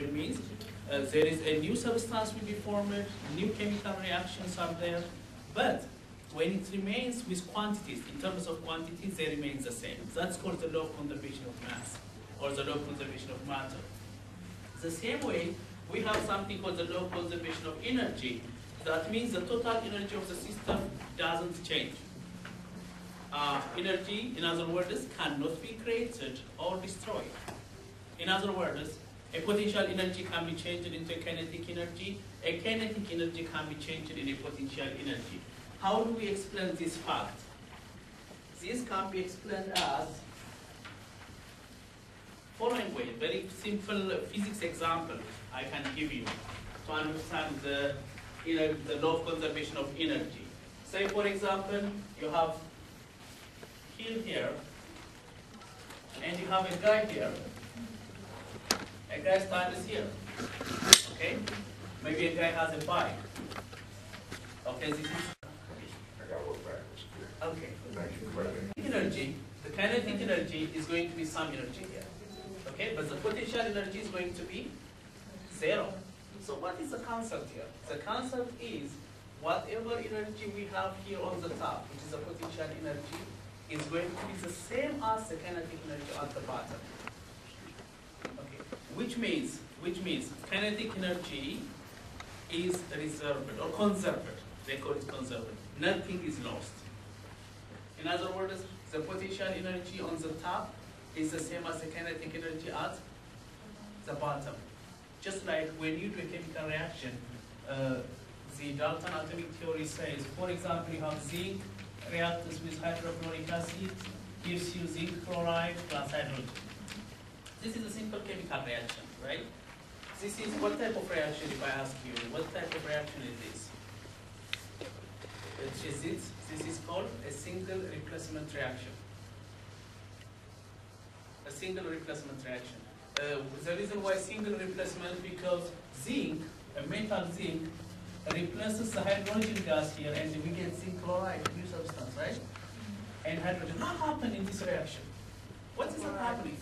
It means there is a new substance will be formed, new chemical reactions are there, but when it remains with quantities, in terms of quantities, they remain the same. That's called the law of conservation of mass, or the law of conservation of matter. The same way, we have something called the law of conservation of energy. That means the total energy of the system doesn't change. Energy, in other words, cannot be created or destroyed. In other words, a potential energy can be changed into a kinetic energy. A kinetic energy can be changed into a potential energy. How do we explain this fact? This can be explained as following way. Very simple physics example I can give you to understand the law of conservation of energy. Say, for example, you have here, and you have a guy here. A guy stands here. Okay? Maybe a guy has a bike. Okay, this is. I got to work backwards. Okay. Thank you for that. Energy, the kinetic energy is going to be some energy here. Okay, but the potential energy is going to be zero. So what is the concept here? The concept is whatever energy we have here on the top, which is the potential energy, is going to be the same as the kinetic energy at the bottom. Okay, which means kinetic energy is reserved or conserved. They call it conserved. Nothing is lost. In other words, the potential energy on the top is the same as the kinetic energy at the bottom. Just like when you do a chemical reaction, the Dalton atomic theory says, for example, you have zinc reacts with hydrochloric acid, gives you zinc chloride plus hydrogen. This is a simple chemical reaction, right? This is what type of reaction, if I ask you, what type of reaction is this? Which is it? This is called a single replacement reaction. A single replacement reaction. The reason why single replacement, because zinc, a metal zinc, replaces the hydrogen gas here, and we get zinc chloride, new substance, right? And hydrogen. What happened in this reaction? What is happening?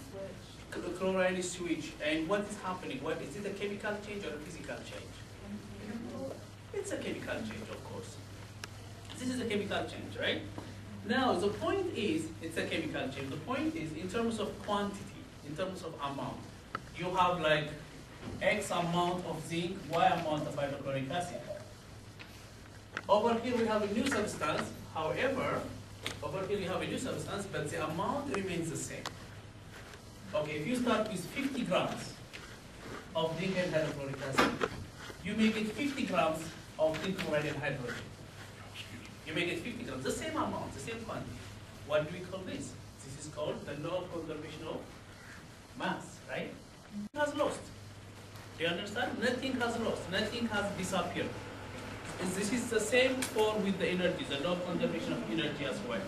Chloride is switch. And what is happening? What is it, a chemical change or a physical change? It's a chemical change, of course. This is a chemical change, right? Now, the point is, it's a chemical change. The point is, in terms of quantity, in terms of amount, you have like X amount of zinc, Y amount of hydrochloric acid. Over here we have a new substance. However, over here we have a new substance, but the amount remains the same. Okay, if you start with 50 grams of zinc and hydrochloric acid, you make it 50 grams of zinc chloride and hydrogen. You make it 50 grams, the same amount, the same quantity. What do we call this? This is called the law of conservation of mass, right? It has lost. Do you understand? Nothing has lost, nothing has disappeared. And this is the same for with the energy, the law of conservation of energy as well.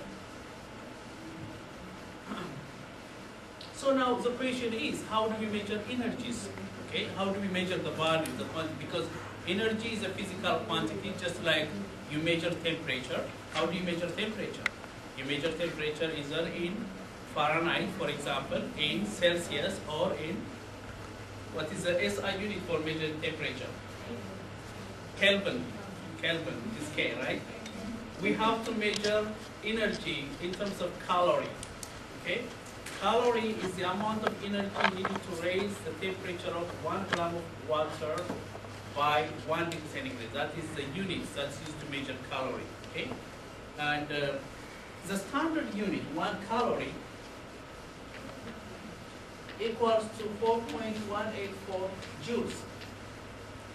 So now the question is, how do we measure energies? Okay, how do we measure the value, the quantity? Because energy is a physical quantity, just like you measure temperature. How do you measure temperature? You measure temperature either in Fahrenheit, for example, in Celsius, or in, what is the SI unit for measuring temperature? Kelvin. Kelvin, which is K, right? We have to measure energy in terms of calorie. Okay? Calorie is the amount of energy needed to raise the temperature of 1 gram of water by 1 degree centigrade. That is the unit that's used to measure calorie. Okay? And the standard unit, 1 calorie, equals to 4.184 joules.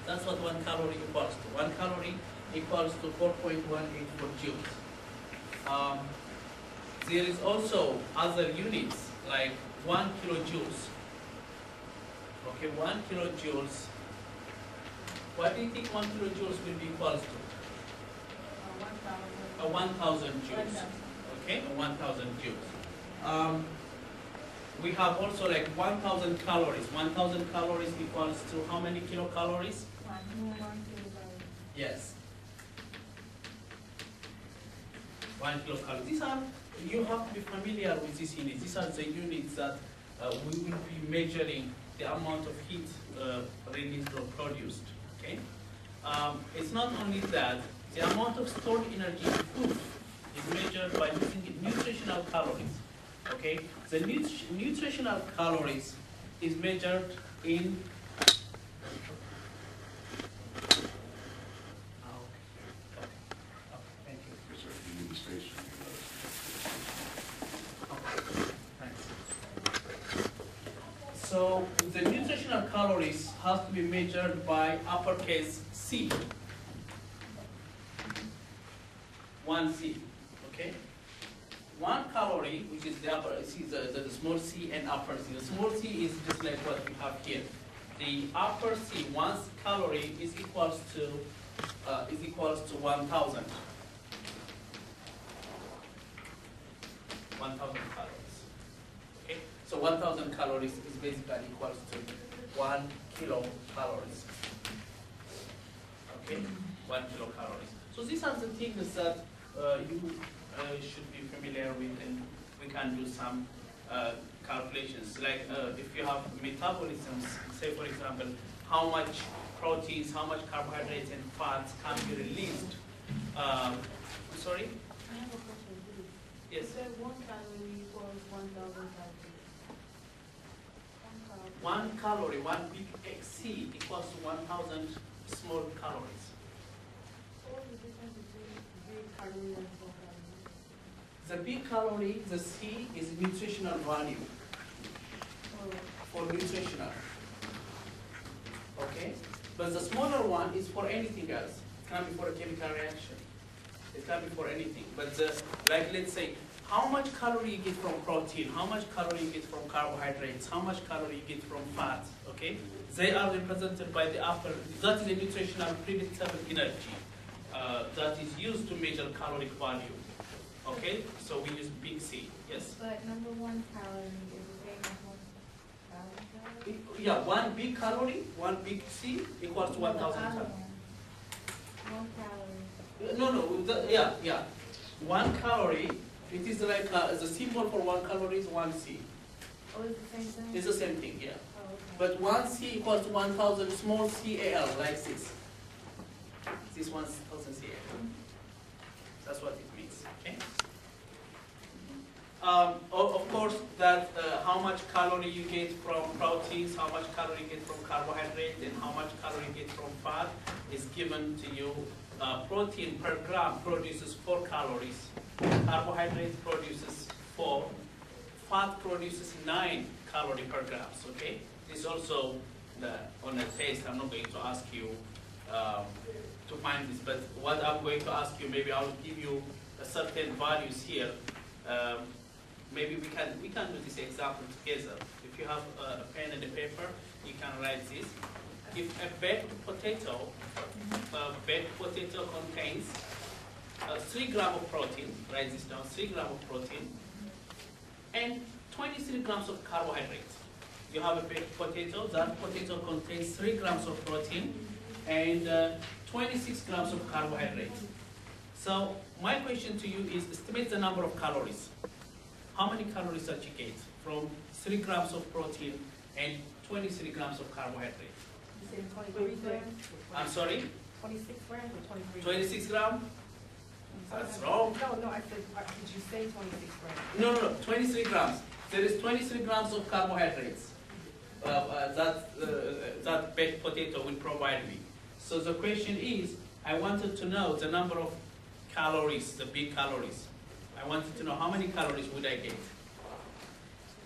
That's what 1 calorie equals to. 1 calorie equals to 4.184 joules. There is also other units like 1 kilojoules. Okay, 1 kilojoules. What do you think 1 kilojoules will be equals to? 1,000 joules. Okay, 1,000 joules. We have also like 1,000 calories. 1,000 calories equals to how many kilocalories? 1 kilocalorie. Yes. 1 kilocalorie. These are, you have to be familiar with these units. These are the units that we will be measuring the amount of heat released or produced. Okay. It's not only that, the amount of stored energy in food is measured by using nutritional calories. Okay, the nutritional calories is measured in thank you. So the nutritional calories has to be measured by uppercase C. 1C, okay? 1 calorie, which is the upper, see the small c and upper c. The small c is just like what we have here. The upper c, 1 calorie is equals to 1,000. 1,000 calories. Okay, so 1,000 calories is basically equals to 1 kilocalories. Okay, 1 kilocalories. So these are the things that you should be familiar with, and we can do some calculations. Like if you have metabolisms, say for example, how much proteins, how much carbohydrates and fats can be released. Sorry? I have a question, please. Yes. You said 1 calorie equals 1,000 calories. 1 calorie, 1 big C equals to 1,000 small calories. What is the difference between big calorie and small calorie? The big calorie, the C, is nutritional value for nutritional. Okay? But the smaller one is for anything else. It can be for a chemical reaction. It can be for anything. But like let's say, how much calorie you get from protein, how much calorie you get from carbohydrates, how much calorie you get from fat, okay? They are represented by the upper, that is the nutritional predictable energy that is used to measure caloric value. Okay, so we use big C, yes? But number 1 calorie is the same as 1,000 calories? Yeah, 1 big calorie, 1 big C equals to 1,000 calories. 1 calorie. No, yeah. 1 calorie, it is like the symbol for 1 calorie is 1 C. Oh, it's the same thing? It's the same thing, yeah. Oh, okay. But 1 C equals to 1,000 small CAL, like this. This 1,000 CAL. That's what it means, okay? Of course, that how much calorie you get from proteins, how much calorie you get from carbohydrates, and how much calorie you get from fat is given to you. Protein per gram produces 4 calories. Carbohydrate produces 4. Fat produces 9 calories per gram. Okay. This also on a test. I'm not going to ask you to find this, but what I'm going to ask you, maybe I'll give you certain values here. Maybe we can do this example together. If you have a pen and a paper, you can write this. If a baked potato contains 3 grams of protein, write this down, 3 grams of protein, and 23 grams of carbohydrates. You have a baked potato, that potato contains 3 grams of protein and 26 grams of carbohydrates. So my question to you is estimate the number of calories. How many calories that you get from 3 grams of protein and 23 grams of carbohydrate? You said 23 grams? I'm sorry? 26 grams or 23 grams? 26 grams? That's wrong. No, I said, did you say 26 grams? No, 23 grams. There is 23 grams of carbohydrates that baked potato will provide me. So the question is, I wanted to know the number of calories, the big calories. I wanted to know how many calories would I get.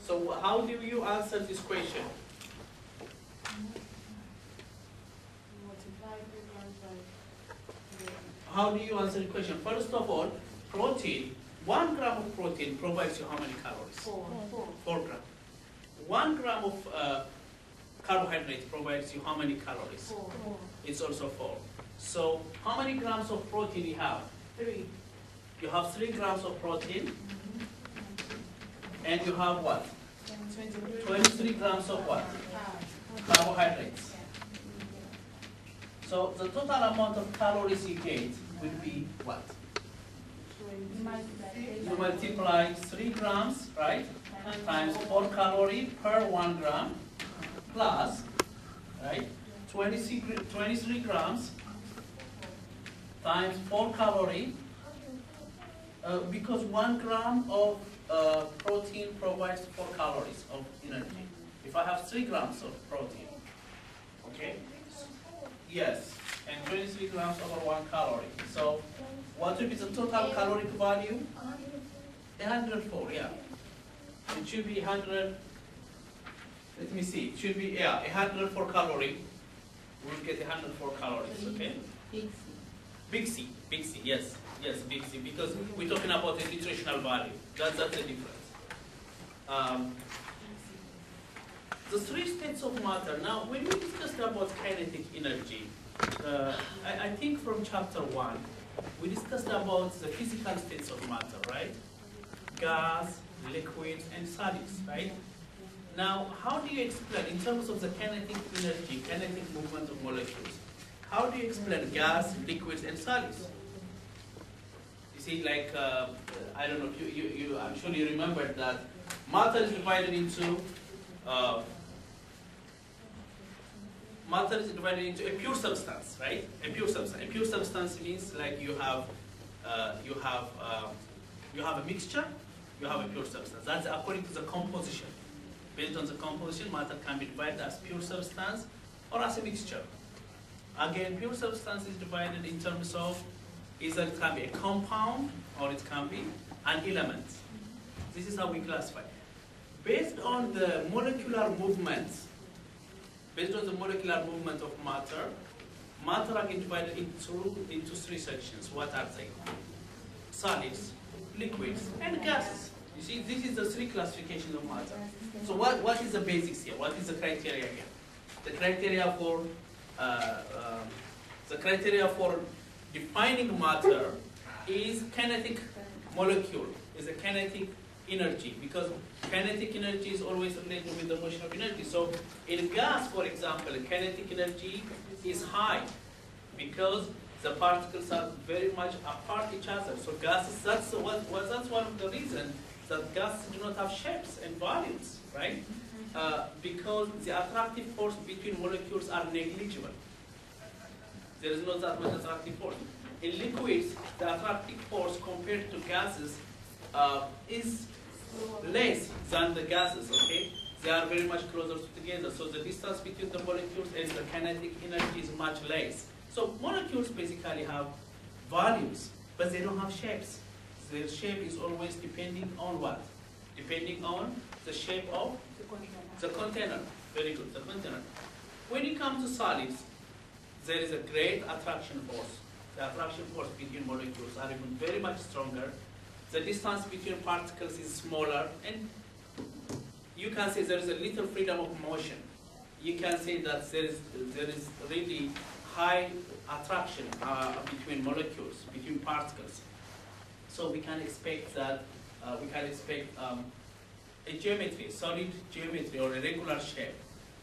So how do you answer this question? Multiply 3 grams by... How do you answer the question? First of all, protein, 1 gram of protein provides you how many calories? 4. 4 grams. 1 gram of carbohydrate provides you how many calories? 4. It's also 4. So how many grams of protein you have? 3. You have 3 grams of protein, and you have what? 23 grams of what? Carbohydrates. So the total amount of calories you get will be what? You multiply 3 grams, right? Times 4 calories per 1 gram. plus, right, 23 grams times 4 calorie, because 1 gram of protein provides 4 calories of energy. If I have 3 grams of protein, okay? Yes, and 23 grams over 1 calorie. So what would be the total caloric value? 104, yeah. It should be 100, let me see, it should be, yeah, 104 calorie. We'll get 104 calories, okay? Big C, yes, big C, because we're talking about the nutritional value. That's the difference. The 3 states of matter. Now, when we discussed about kinetic energy, I think from chapter 1, we discussed about the physical states of matter, right? Gas, liquids, and solids, right? Now, how do you explain, in terms of the kinetic energy, kinetic movement of molecules, how do you explain gas, liquids, and solids? You see, like, I don't know if you I'm sure you remember that matter is divided into a pure substance, right? A pure substance. A pure substance means like you have a mixture, you have a pure substance. That's according to the composition. Based on the composition, matter can be divided as pure substance or as a mixture. Again, pure substance is divided in terms of either it can be a compound or it can be an element. This is how we classify. Based on the molecular movements, of matter, matter are divided into 3 sections. What are they? Solids, liquids, and gases. You see, this is the 3 classifications of matter. So what is the basics here? What is the criteria here? The criteria for defining matter is kinetic molecule, is a kinetic energy, because kinetic energy is always related with the motion of energy. So in gas, for example, kinetic energy is high because the particles are very much apart each other. So gases, that's one of the reasons that gases do not have shapes and volumes, right? Because the attractive force between molecules are negligible. There is not that much attractive force. In liquids, the attractive force compared to gases is less than the gases, okay? They are very much closer together. So the distance between the molecules and the kinetic energy is much less. So molecules basically have volumes, but they don't have shapes. Their shape is always depending on what? Depending on the shape of the container. Very good, the container. When it comes to solids, there is a great attraction force. The attraction force between molecules are even very much stronger. The distance between particles is smaller, and you can say there is a little freedom of motion. You can say that there is really high attraction between molecules, between particles. So we can expect that a geometry, solid geometry or a regular shape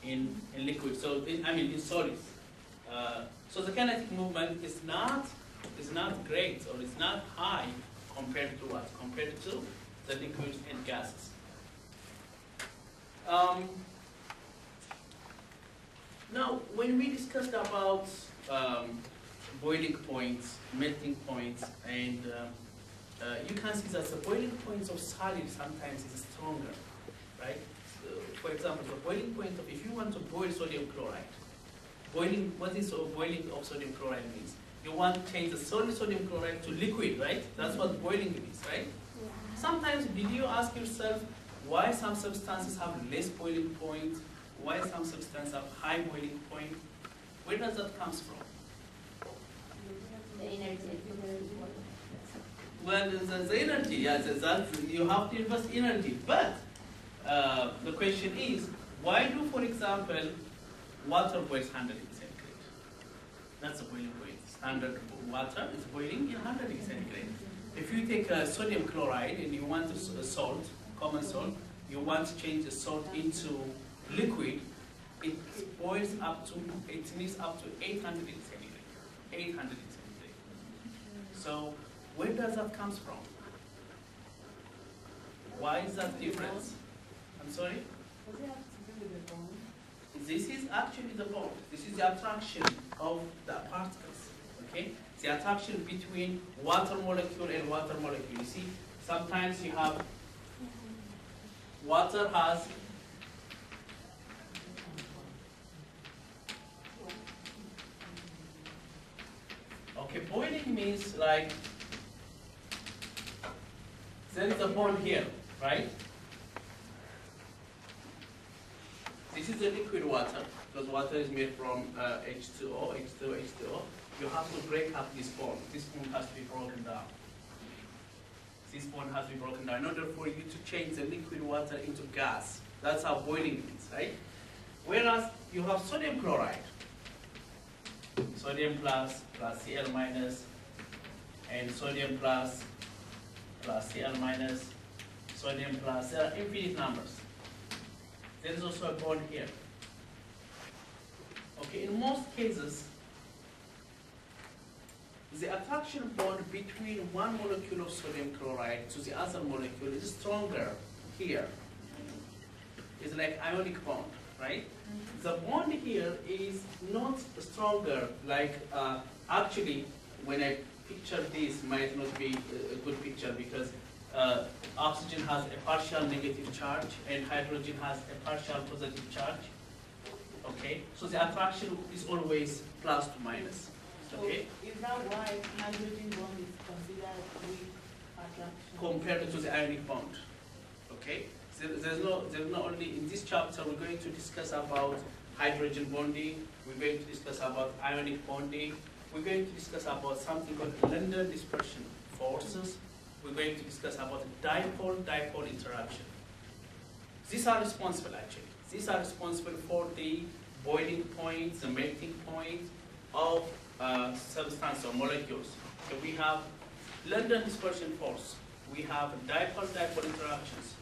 in liquid. So in solids. So the kinetic movement is not great, or is not high compared to what? Compared to the liquids and gases. Now, when we discussed about boiling points, melting points, and you can see that the boiling points of solids sometimes is stronger, right? So, for example, the boiling point of, if you want to boil sodium chloride, what is boiling of sodium chloride means? You want to change the solid sodium chloride to liquid, right? That's what boiling means, right? Yeah. Sometimes, did you ask yourself why some substances have less boiling point, why some substances have high boiling point? Where does that come from? The energy. Well, the energy, yes, you have to invest energy. But the question is, why do, for example, water boils 100 degrees centigrade? That's the boiling point. Standard water is boiling in 100 degrees centigrade. If you take sodium chloride and you want a salt, common salt, you want to change the salt into liquid, it boils up to, it needs up to 800 degrees centigrade. 800 degrees centigrade. So where does that come from? Why is that difference? I'm sorry? Does it have to do with the bone? This is actually the bond. This is the attraction of the particles. Okay? The attraction between water molecule and water molecule. You see, sometimes you have water has okay, boiling means like there is a bond here, right? This is the liquid water, because water is made from H2O, H2O, H2O. You have to break up this bond. This bond has to be broken down. This bond has to be broken down in order for you to change the liquid water into gas. That's how boiling means, right? Whereas you have sodium chloride. Sodium plus Cl minus, and sodium plus Cl minus, sodium plus, there are infinite numbers. There is also a bond here. Okay, in most cases, the attraction bond between one molecule of sodium chloride to the other molecule is stronger here. It's like ionic bond, right? The bond here is not stronger, like actually when I picture this might not be a good picture because oxygen has a partial negative charge and hydrogen has a partial positive charge. Okay, so the attraction is always plus to minus. Okay, So is that why hydrogen bond is considered weak attraction? compared to the ionic bond. Okay, so there's not only in this chapter we're going to discuss about hydrogen bonding. We're going to discuss about ionic bonding. We're going to discuss about something called London dispersion forces. We're going to discuss about dipole-dipole interaction. These are responsible actually. These are responsible for the boiling point, the melting point of substance or molecules. So we have London dispersion force. We have dipole-dipole interactions.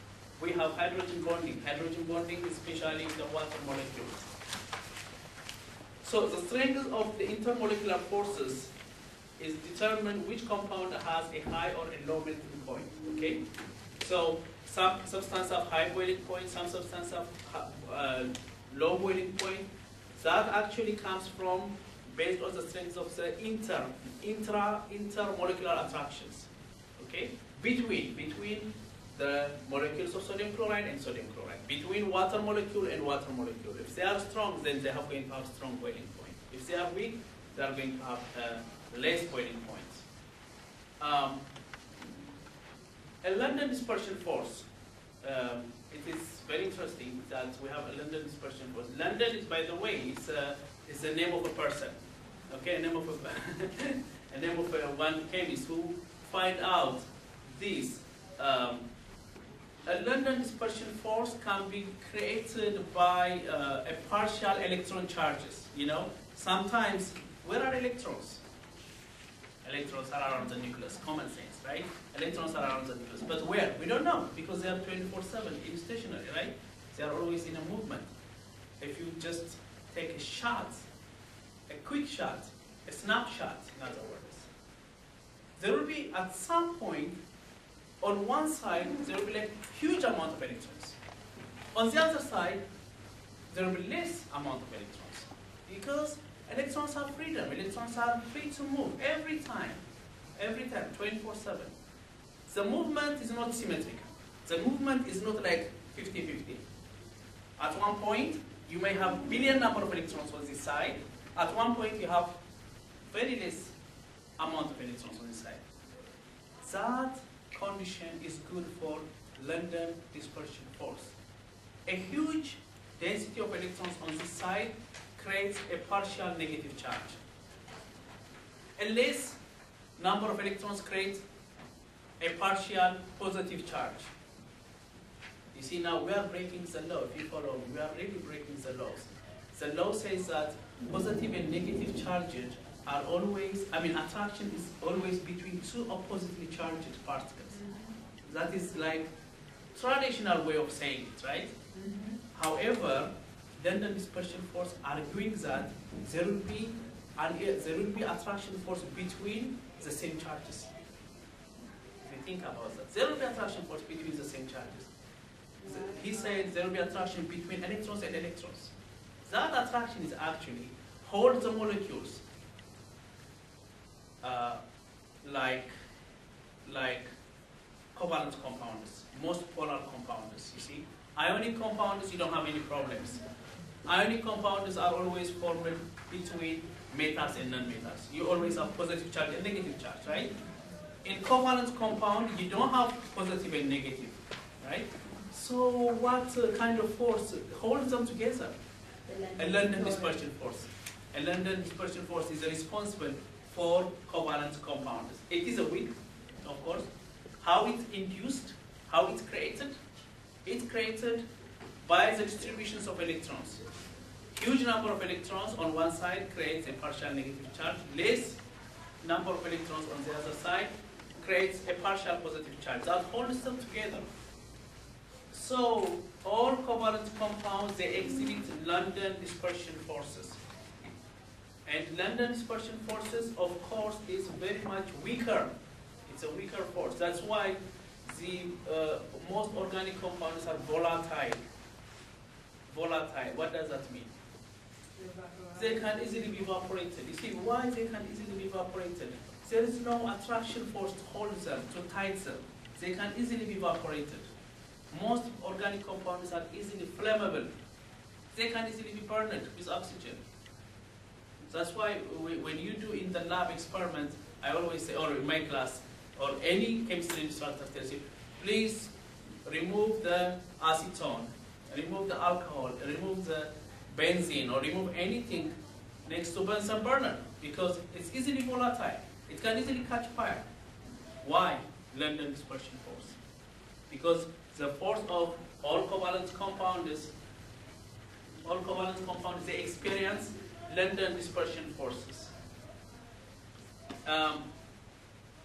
We have hydrogen bonding. Hydrogen bonding is especially in the water molecules. So the strength of the intermolecular forces is determined which compound has a high or a low melting point. Okay, so some substances have high boiling point, some substances have low boiling point. That actually comes from based on the strength of the intermolecular attractions. Okay, between the molecules of sodium chloride and sodium chloride, between water molecule and water molecule. If they are strong, then they are going to have strong boiling point. If they are weak, they are going to have less boiling points. A London dispersion force. It is very interesting that we have a London dispersion force. London is, by the way, it's the name of a person. Okay, a name of a name of one chemist who find out this. A London dispersion force can be created by a partial electron charges. You know, sometimes where are electrons? Electrons are around the nucleus, common sense, right? Electrons are around the nucleus, but where? We don't know because they are 24/7 in stationary, right? They are always in a movement. If you just take a shot, a quick shot, a snapshot, in other words, there will be at some point on one side there will be like huge amount of electrons. On the other side, there will be less amount of electrons because electrons have freedom. Electrons are free to move every time, 24/7. The movement is not symmetrical. The movement is not like 50-50. At one point, you may have billion number of electrons on this side. At one point, you have very less amount of electrons on this side. That condition is good for London dispersion force. A huge density of electrons on this side creates a partial negative charge. A less number of electrons creates a partial positive charge. You see, now we are breaking the law. If you follow, we are really breaking the laws. The law says that positive and negative charges are always, attraction is always between two oppositely charged particles. That is like traditional way of saying it, right? However, London dispersion force arguing that there will be attraction force between the same charges. If you think about that, there will be attraction force between the same charges. He said there will be attraction between electrons and electrons. That attraction is actually hold the molecules like covalent compounds, most polar compounds, you see. Ionic compounds, you don't have any problems. Ionic compounds are always formed between metals and non-metals. You always have positive charge and negative charge, right? In covalent compound, you don't have positive and negative, right? So what kind of force holds them together? A London dispersion force. A London dispersion force is responsible for covalent compounds. It is a weak, of course. How it's induced, how it's created? It's created by the distributions of electrons. Huge number of electrons on one side creates a partial negative charge. Less number of electrons on the other side creates a partial positive charge. That holds them together. So all covalent compounds, they exhibit London dispersion forces. And London dispersion forces, of course, is very much weaker. It's a weaker force. That's why the most organic compounds are volatile. Volatile, what does that mean? They can easily be evaporated. You see why they can easily be evaporated? There is no attraction force to hold them, to tie them. They can easily be evaporated. Most organic compounds are easily flammable. They can easily be burned with oxygen. That's why when you do in the lab experiment, I always say, or in my class, or any chemistry instructor tells you, please remove the acetone, remove the alcohol, remove the benzene, or remove anything next to Bunsen burner, because it's easily volatile. It can easily catch fire. Why? London dispersion force. Because the force of all covalent compounds, they experience London dispersion forces.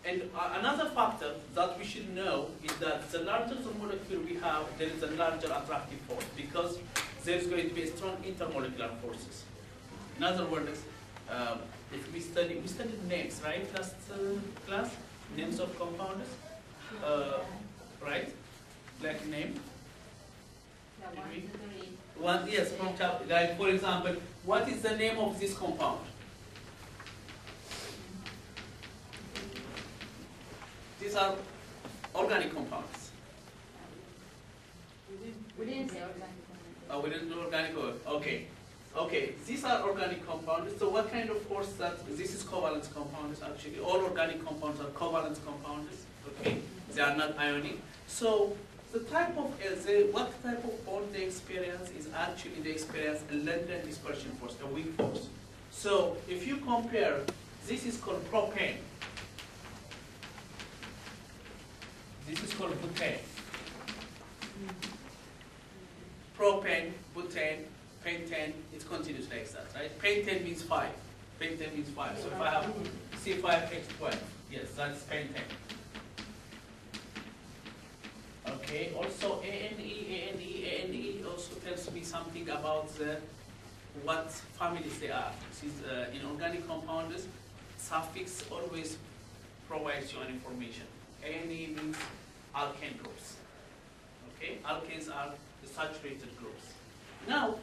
And another factor that we should know is that the larger the molecule we have, there is a larger attractive force, because there is going to be strong intermolecular forces. In other words, if we studied names, right, last class, names of compounds, right, like name. One, yes, from chapter, like for example, what is the name of this compound? These are organic compounds. We didn't say organic. Oh, we didn't do organic. Okay. Okay, these are organic compounds. So what kind of force that, this is covalent compounds actually. All organic compounds are covalent compounds. Okay, they are not ionic. So the type of, what type of bond they experience is actually they experience a London dispersion force, a weak force. So if you compare, this is called propane. This is called butane. Propane, butane, pentane, it continues like that, right? Pentane means 5. Pentane means 5. So if I have C5H12, yes, that's pentane. Okay, also ANE also tells me something about what families they are. This is, in organic compounds, suffix always provides you an information. ANE means alkane groups. Okay, alkanes are the saturated groups. Now,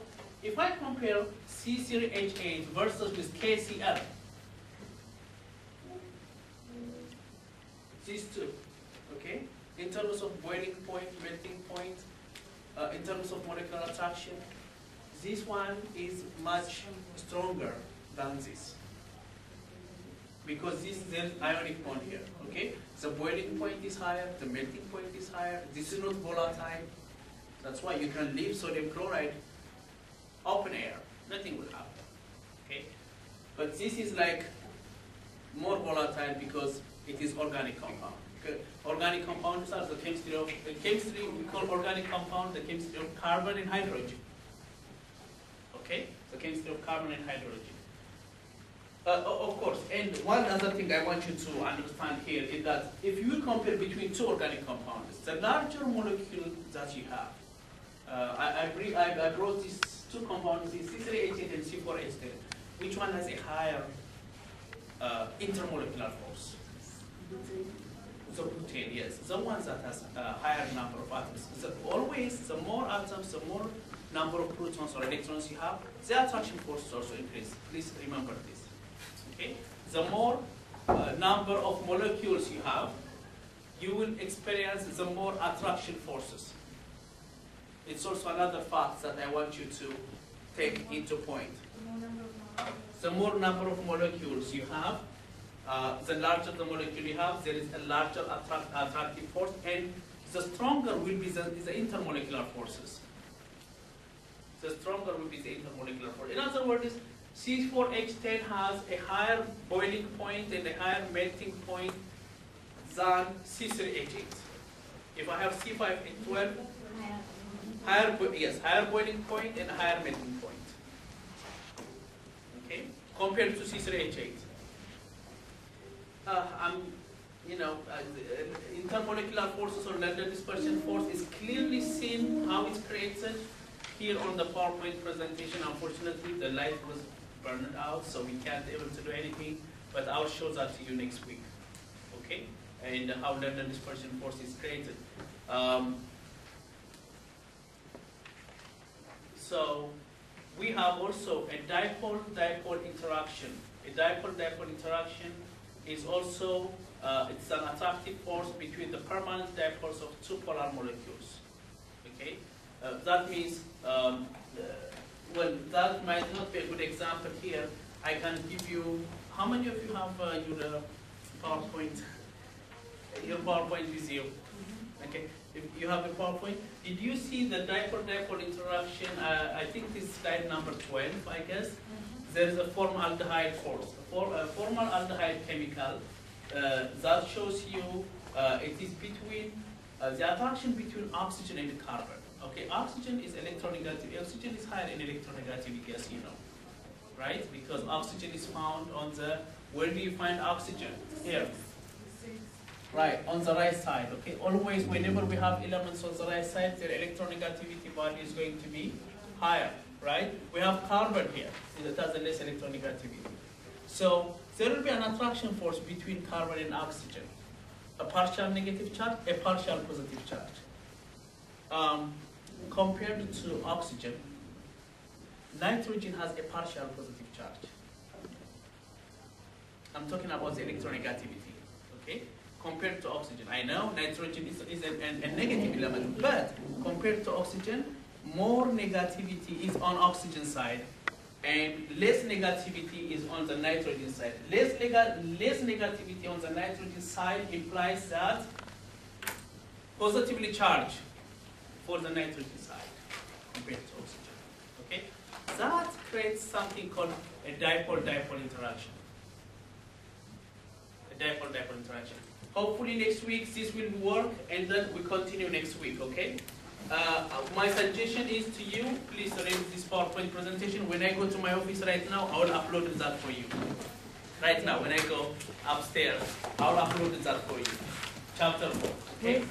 if I compare C3H8 versus with KCl, these two, okay, in terms of boiling point, melting point, in terms of molecular attraction, this one is much stronger than this. Because there's ionic bond here, okay? The boiling point is higher, the melting point is higher, this is not volatile. That's why you can leave sodium chloride open air, nothing will happen, okay? But this is like more volatile because it is organic compound. Okay? Organic compounds are the chemistry of, we call organic compound the chemistry of carbon and hydrogen. Okay, the chemistry of carbon and hydrogen. Of course, and one other thing I want you to understand here is that if you compare between two organic compounds, the larger molecule that you have, I brought these two compounds, the C3H8 and C4H10. Which one has a higher intermolecular force? The butane, yes. The ones that has a higher number of atoms. So always, the more atoms, the more number of protons or electrons you have, the attraction force also increases. Please remember this. Okay? The more number of molecules you have, you will experience the more attraction forces. It's also another fact that I want you to take into point. The more number of molecules you have, the larger the molecule you have, there is a larger attractive force, and the stronger will be the intermolecular forces. The stronger will be the intermolecular force. In other words, C4H10 has a higher boiling point and a higher melting point than C3H8. If I have C5H12, higher boiling point and higher melting point. Okay, compared to C3H8. Intermolecular forces or London dispersion force is clearly seen how it's created here on the PowerPoint presentation. Unfortunately, the light was burned out, so we can't able to do anything, but I'll show that to you next week. Okay, and how London dispersion force is created. So we have also a dipole-dipole interaction. A dipole-dipole interaction is also it's an attractive force between the permanent dipoles of two polar molecules. Okay, that means well, that might not be a good example here. I can give you. How many of you have your PowerPoint? Your PowerPoint with you? Okay, if you have a PowerPoint, did you see the dipole-dipole interaction? I think it's slide number 12, I guess. There is a formaldehyde force. Formaldehyde chemical that shows you it is between the attraction between oxygen and carbon. Okay, oxygen is electronegative. Oxygen is higher in electronegativity, as you know, right? Because oxygen is found on the, where do you find oxygen? Here. Right, on the right side, okay? Always, whenever we have elements on the right side, their electronegativity value is going to be higher, right? We have carbon here, it has a less electronegativity. So, there will be an attraction force between carbon and oxygen. A partial negative charge, a partial positive charge. Compared to oxygen, nitrogen has a partial positive charge. I'm talking about the electronegativity, okay? Compared to oxygen. I know nitrogen is a negative element, but compared to oxygen, more negativity is on oxygen side and less negativity is on the nitrogen side. Less negativity on the nitrogen side implies that positively charged for the nitrogen side compared to oxygen. Okay? That creates something called a dipole-dipole interaction. A dipole-dipole interaction. Hopefully next week this will work, and then we continue next week, okay? My suggestion is to you, please read this PowerPoint presentation. When I go to my office right now, I will upload that for you. Right now, when I go upstairs, I will upload that for you. Chapter 4, okay?